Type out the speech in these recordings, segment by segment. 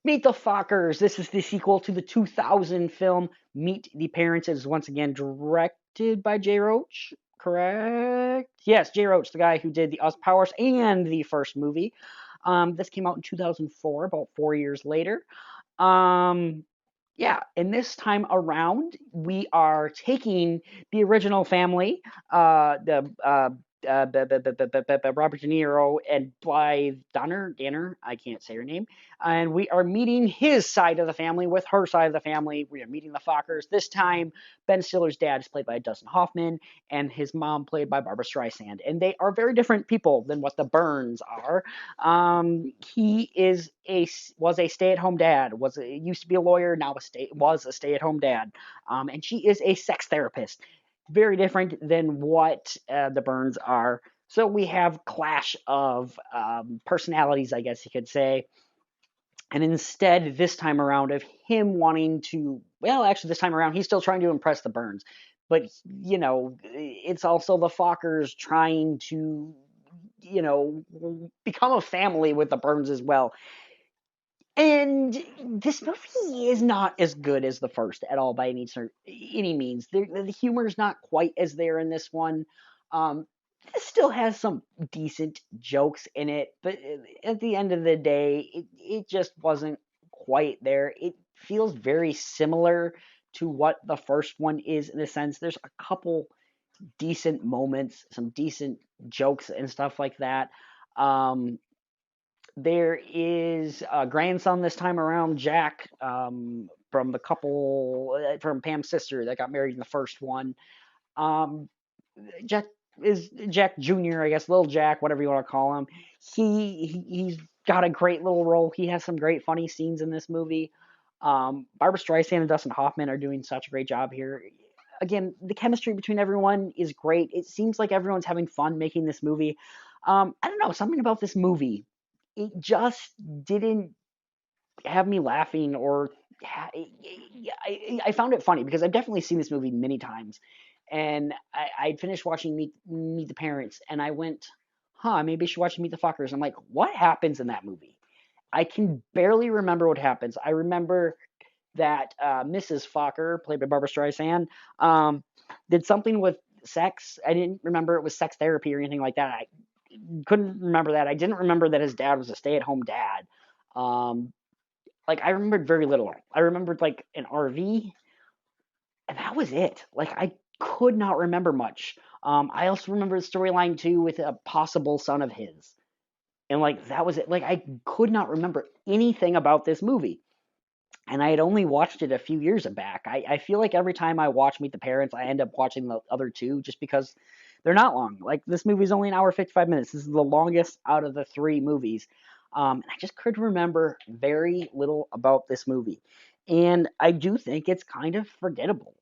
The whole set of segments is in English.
Meet the Fockers. This is the sequel to the 2000 film Meet the Parents. It is once again directed by Jay Roach. Correct? Yes, Jay Roach, the guy who did the Us Powers and the first movie. This came out in 2004, about 4 years later. Um, yeah, and this time around, we are taking the original family, the Robert De Niro and Blythe Danner, I can't say her name, and we are meeting his side of the family with her side of the family. We are meeting the Fockers. This time, Ben Stiller's dad is played by Dustin Hoffman, and his mom played by Barbra Streisand, and they are very different people than what the Burns are. He was a stay-at-home dad. Used to be a lawyer, now was a stay-at-home dad. And she is a sex therapist. Very different than what the Burns are. So we have clash of personalities, I guess you could say. And instead, this time around, of him wanting to, well, actually, this time around, he's still trying to impress the Burns. But, it's also the Fockers trying to, become a family with the Burns as well. And this movie is not as good as the first at all by any means. The humor is not quite as there in this one. Um, this still has some decent jokes in it, but at the end of the day, it just wasn't quite there. It feels very similar to what the first one is in a sense. There's a couple decent moments, some decent jokes and stuff like that. Um, there is a grandson this time around, Jack, from the couple, from Pam's sister that got married in the first one. Um, Jack is Jack Jr., I guess, little Jack, whatever you want to call him. He's got a great little role. He has some great funny scenes in this movie. Barbra Streisand and Dustin Hoffman are doing such a great job here. Again, the chemistry between everyone is great. It seems like everyone's having fun making this movie. I don't know, something about this movie, it just didn't have me laughing, or I found it funny because I've definitely seen this movie many times, and I finished watching Meet the Parents, and I went, maybe I should watch Meet the Fockers. I'm like, what happens in that movie? I can barely remember what happens. I remember that Mrs. Focker, played by Barbra Streisand, did something with sex. I didn't remember it was sex therapy or anything like that. I couldn't remember that. I didn't remember that his dad was a stay-at-home dad. Um, like I remembered very little. I remembered like an RV, and that was it. Like I could not remember much. I also remember the storyline too with a possible son of his, and like that was it. Like I could not remember anything about this movie, and I had only watched it a few years back. I feel like every time I watch Meet the Parents, I end up watching the other two just because they're not long. Like this movie's only an hour 55 minutes. This is the longest out of the three movies. And I just could remember very little about this movie, and I do think it's kind of forgettable.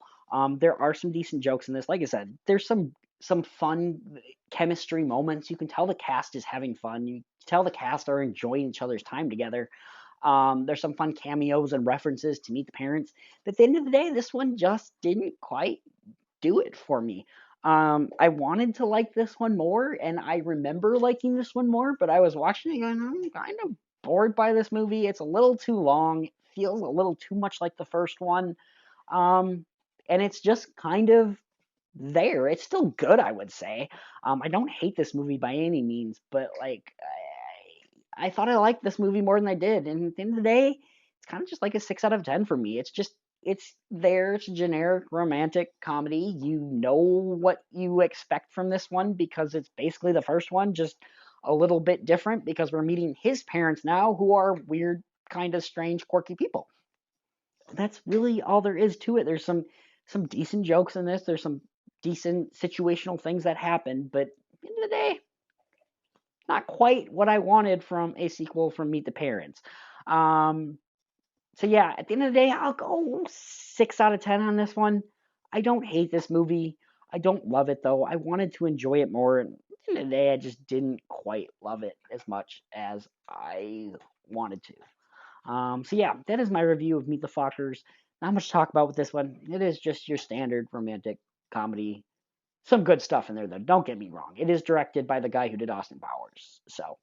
There are some decent jokes in this. Like I said, there's some fun chemistry moments. You can tell the cast is having fun. You tell the cast are enjoying each other's time together. There's some fun cameos and references to Meet the Parents. But at the end of the day, this one just didn't quite do it for me. I wanted to like this one more, and I remember liking this one more, but I was watching it going, I'm kind of bored by this movie. It's a little too long, feels a little too much like the first one. Um, and it's just kind of there. It's still good, I would say. I don't hate this movie by any means, but like I thought I liked this movie more than I did. And at the end of the day, it's kind of just like a 6 out of 10 for me. It's there. It's a generic romantic comedy. You know what you expect from this one because it's basically the first one, just a little bit different because we're meeting his parents now, who are weird, kind of strange, quirky people. That's really all there is to it. There's some decent jokes in this. There's some decent situational things that happen, but at the end of the day, not quite what I wanted from a sequel from Meet the Parents. Um, so yeah, at the end of the day, I'll go 6 out of 10 on this one. I don't hate this movie. I don't love it though. I wanted to enjoy it more. And at the end of the day, I just didn't quite love it as much as I wanted to. So yeah, that is my review of Meet the Fockers. Not much to talk about with this one. It is just your standard romantic comedy. Some good stuff in there though. Don't get me wrong. It is directed by the guy who did Austin Powers. So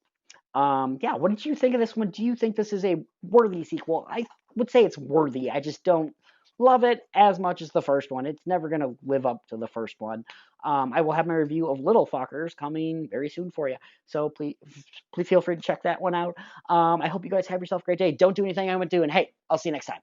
Yeah, what did you think of this one? Do you think this is a worthy sequel? I would say it's worthy. I just don't love it as much as the first one. It's never going to live up to the first one. I will have my review of Little Fuckers coming very soon for you. So please feel free to check that one out. I hope you guys have yourself a great day. Don't do anything I would do. And hey, I'll see you next time.